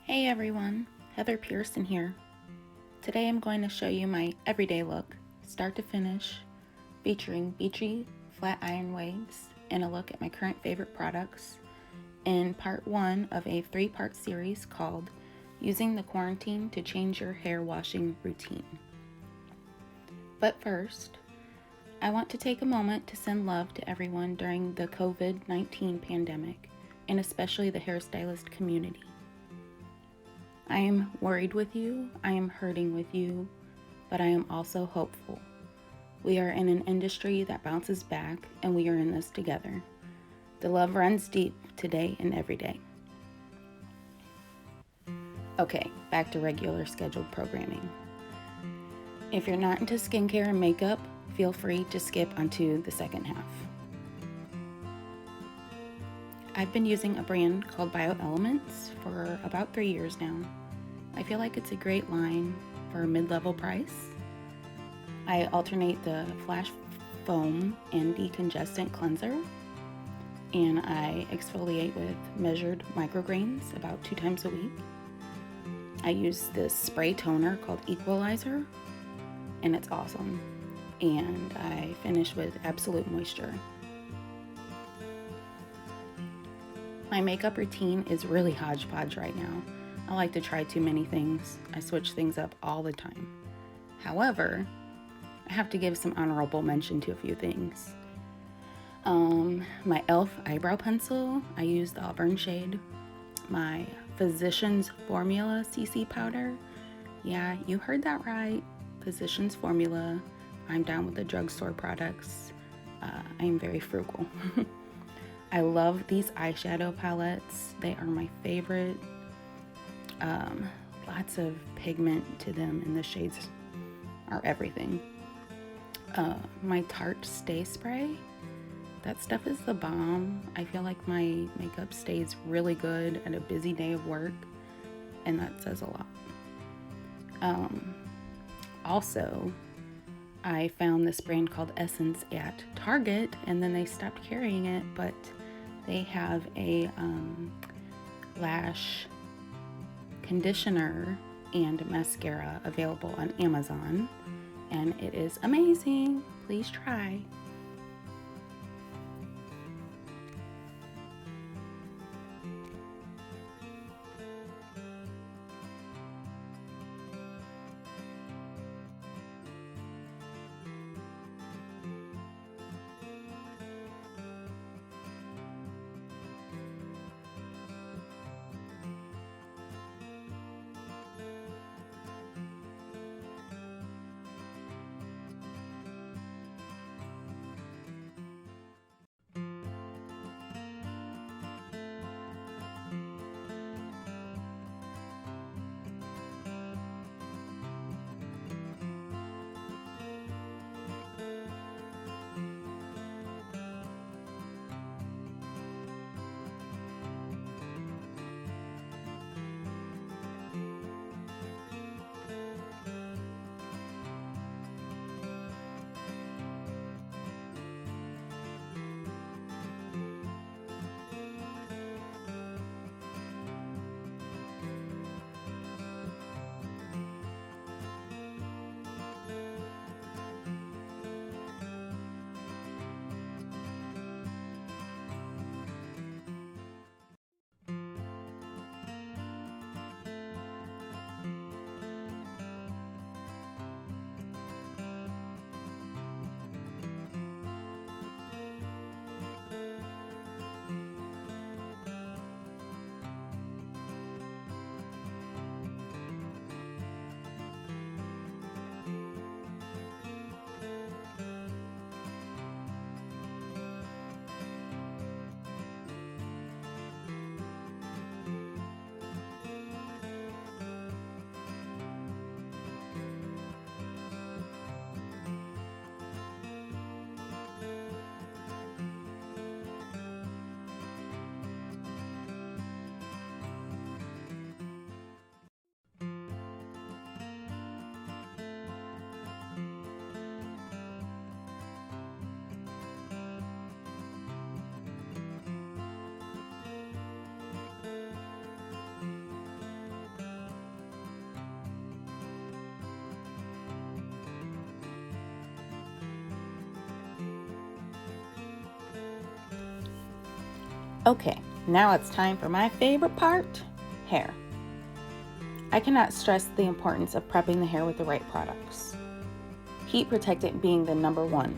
Hey everyone, Heather Pearson here. Today I'm going to show you my everyday look, start to finish, featuring beachy, flat iron waves, and a look at my current favorite products in part 1 of a 3-part series called Using the Quarantine to Change Your Hair Washing Routine. But first, I want to take a moment to send love to everyone during the COVID-19 pandemic, and especially the hairstylist community. I am worried with you, I am hurting with you, but I am also hopeful. We are in an industry that bounces back, and we are in this together. The love runs deep today and every day. Okay, back to regular scheduled programming. If you're not into skincare and makeup, feel free to skip onto the second half. I've been using a brand called BioElements for about 3 years now. I feel like it's a great line for a mid-level price. I alternate the Flash Foam and Decongestant Cleanser, and I exfoliate with measured micrograins about 2 times a week. I use this spray toner called Equalizer, and it's awesome. And I finish with Absolute Moisture. My makeup routine is really hodgepodge right now. I like to try too many things. I switch things up all the time. However, I have to give some honorable mention to a few things. My e.l.f. eyebrow pencil, I use the Auburn shade. My Physicians Formula CC powder. Yeah, you heard that right. Physicians Formula. I'm down with the drugstore products. I am very frugal. I love these eyeshadow palettes. They are my favorite. Lots of pigment to them, and the shades are everything. My Tarte Stay Spray. That stuff is the bomb. I feel like my makeup stays really good at a busy day of work, and that says a lot. Also, I found this brand called Essence at Target, and then they stopped carrying it, but they have a lash conditioner and mascara available on Amazon, and it is amazing. Please try. Okay, now it's time for my favorite part, hair. I cannot stress the importance of prepping the hair with the right products. Heat protectant being the number one.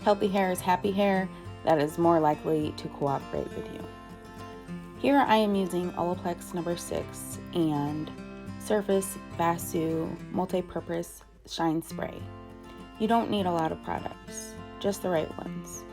Healthy hair is happy hair that is more likely to cooperate with you. Here I am using Olaplex number 6 and Surface Basu Multi-Purpose Shine Spray. You don't need a lot of products, just the right ones.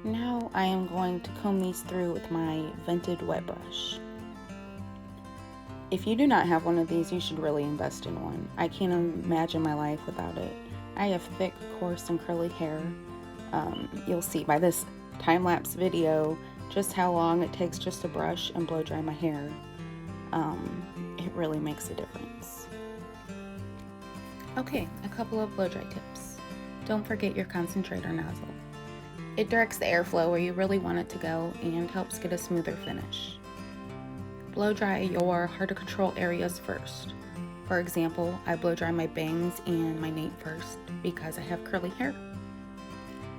Now I am going to comb these through with my vented wet brush. If you do not have one of these, you should really invest in one. I can't imagine my life without it. I have thick, coarse, and curly hair. You'll see by this time-lapse video just how long it takes just to brush and blow dry my hair. It really makes a difference. Okay, a couple of blow dry tips. Don't forget your concentrator nozzle. It directs the airflow where you really want it to go and helps get a smoother finish. Blow dry your hard to control areas first. For example, I blow dry my bangs and my nape first because I have curly hair.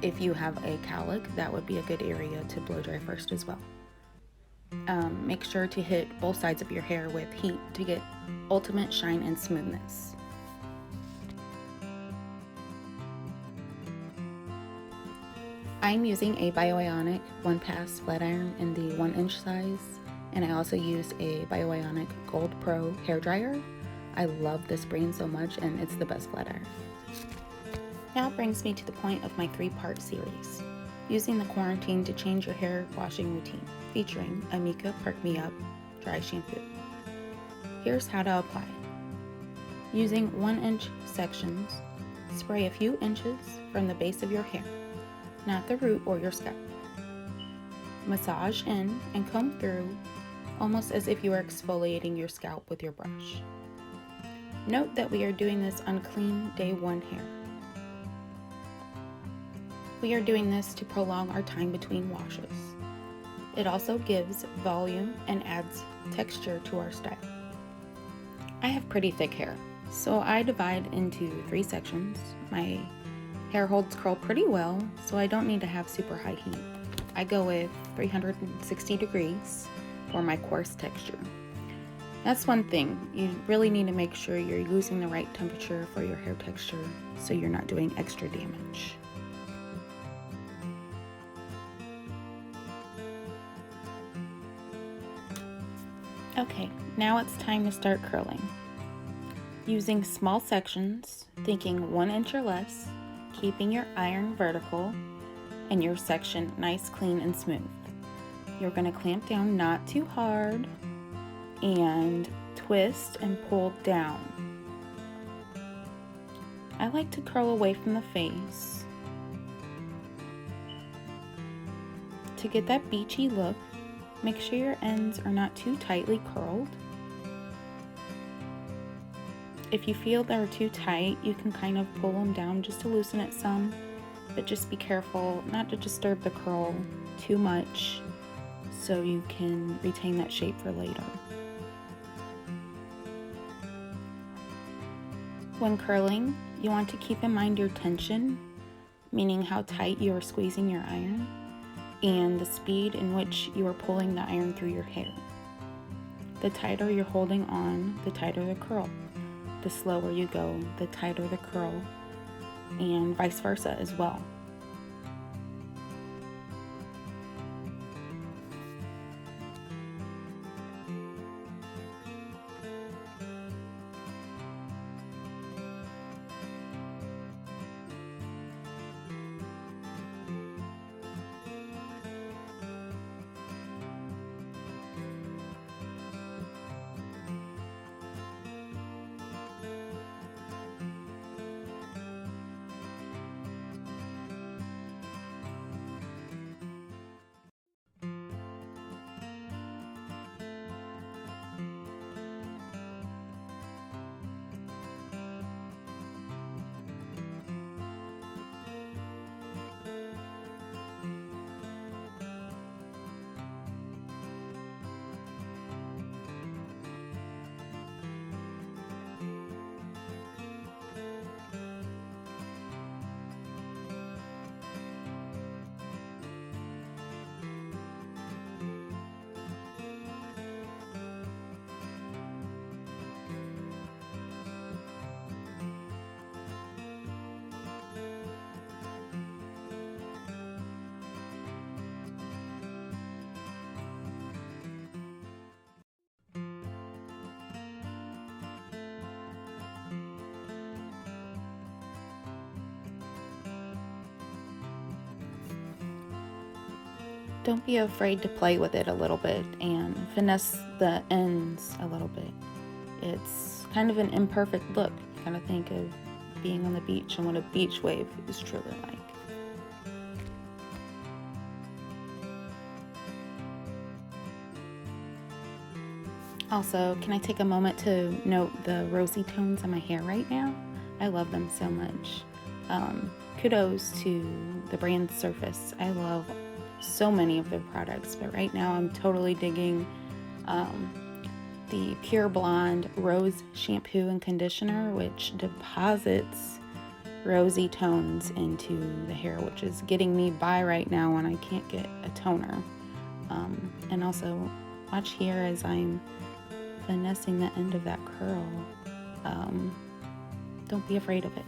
If you have a cowlick, that would be a good area to blow dry first as well. Make sure to hit both sides of your hair with heat to get ultimate shine and smoothness. I'm using a Bioionic 1-pass flat iron in the 1-inch size, and I also use a Bioionic Gold Pro hair dryer. I love this brand so much, and it's the best flat iron. Now brings me to the point of my 3-part series, using the quarantine to change your hair washing routine, featuring Amika Perk Me Up dry shampoo. Here's how to apply it. Using 1-inch sections, spray a few inches from the base of your hair, not the root or your scalp. Massage in and comb through almost as if you are exfoliating your scalp with your brush. Note that we are doing this on clean day 1 hair. We are doing this to prolong our time between washes. It also gives volume and adds texture to our style. I have pretty thick hair, so I divide into 3 sections. My hair holds curl pretty well, so I don't need to have super high heat. I go with 360 degrees for my coarse texture. That's one thing. You really need to make sure you're using the right temperature for your hair texture so you're not doing extra damage. Okay, now it's time to start curling. Using small sections, thinking 1 inch or less, keeping your iron vertical and your section nice, clean, and smooth. You're going to clamp down not too hard and twist and pull down. I like to curl away from the face to get that beachy look. Make sure your ends are not too tightly curled. If you feel they're too tight, you can kind of pull them down just to loosen it some, but just be careful not to disturb the curl too much so you can retain that shape for later. When curling, you want to keep in mind your tension, meaning how tight you are squeezing your iron, and the speed in which you are pulling the iron through your hair. The tighter you're holding on, the tighter the curl. The slower you go, the tighter the curl, and vice versa as well. Don't be afraid to play with it a little bit and finesse the ends a little bit. It's kind of an imperfect look. You gotta think of being on the beach and what a beach wave is truly like. Also, can I take a moment to note the rosy tones on my hair right now? I love them so much. Kudos to the brand Surface. I love so many of their products, but right now I'm totally digging the Pure Blonde Rose Shampoo and Conditioner, which deposits rosy tones into the hair, which is getting me by right now when I can't get a toner. And also, watch here as I'm finessing the end of that curl. Don't be afraid of it.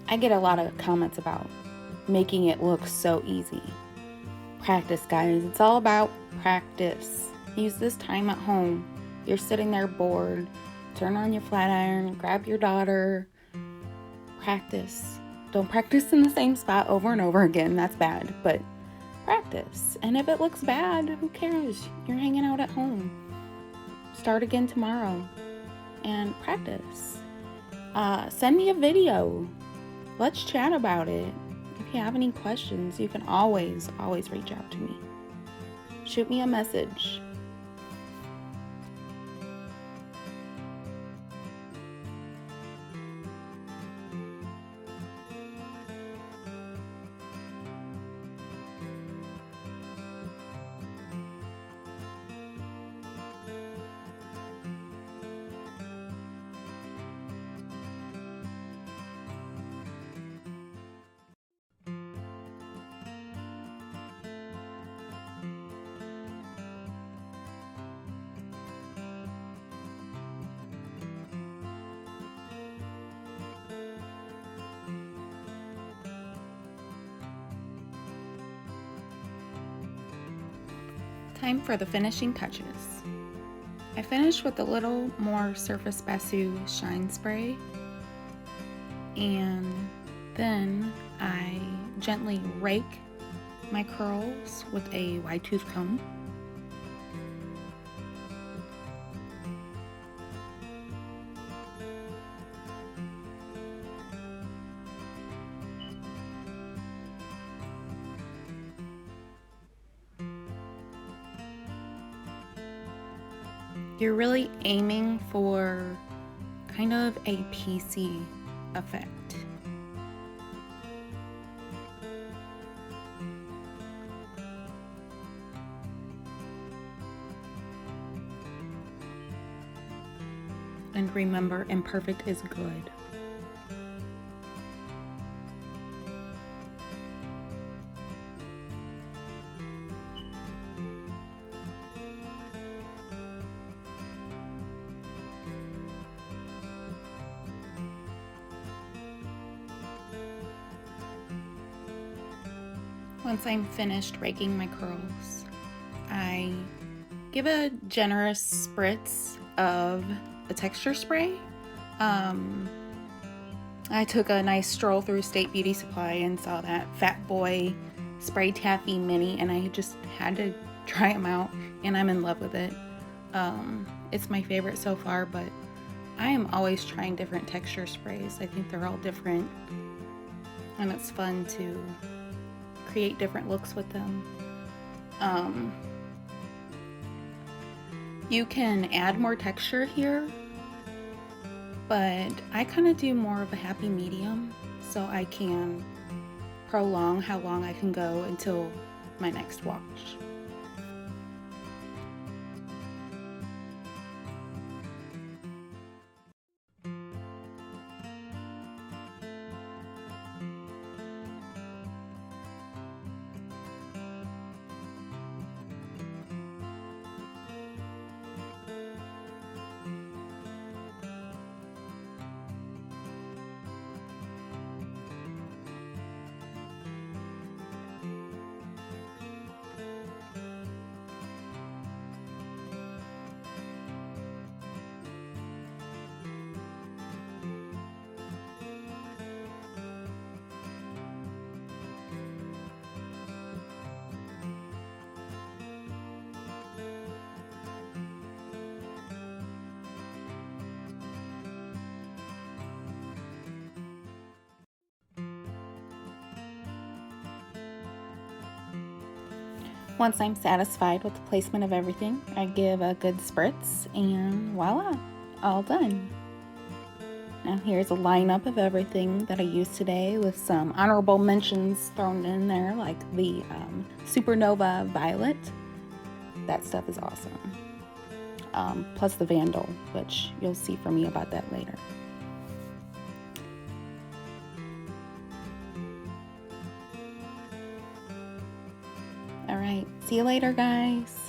I get a lot of comments about making it look so easy. Practice, guys. It's all about practice. Use this time at home. You're sitting there bored. Turn on your flat iron, grab your daughter. Practice. Don't practice in the same spot over and over again. That's bad. But practice. And if it looks bad, who cares? You're hanging out at home. Start again tomorrow and practice. Send me a video. Let's chat about it. If you have any questions, you can always reach out to me. Shoot me a message. Time for the finishing touches. I finished with a little more Surface Basu Shine Spray, and then I gently rake my curls with a wide tooth comb. You're really aiming for kind of a piecey effect. And remember, imperfect is good. Once I'm finished raking my curls, I give a generous spritz of a texture spray. I took a nice stroll through State Beauty Supply and saw that Fat Boy Spray Taffy Mini, and I just had to try them out, and I'm in love with it. It's my favorite so far, but I am always trying different texture sprays. I think they're all different, and it's fun to create different looks with them. You can add more texture here, but I kind of do more of a happy medium so I can prolong how long I can go until my next wash. Once I'm satisfied with the placement of everything, I give a good spritz and voila, all done. Now here's a lineup of everything that I used today with some honorable mentions thrown in there, like the Supernova Violet. That stuff is awesome. Plus the Vandal, which you'll see from me about that later. All right, see you later, guys.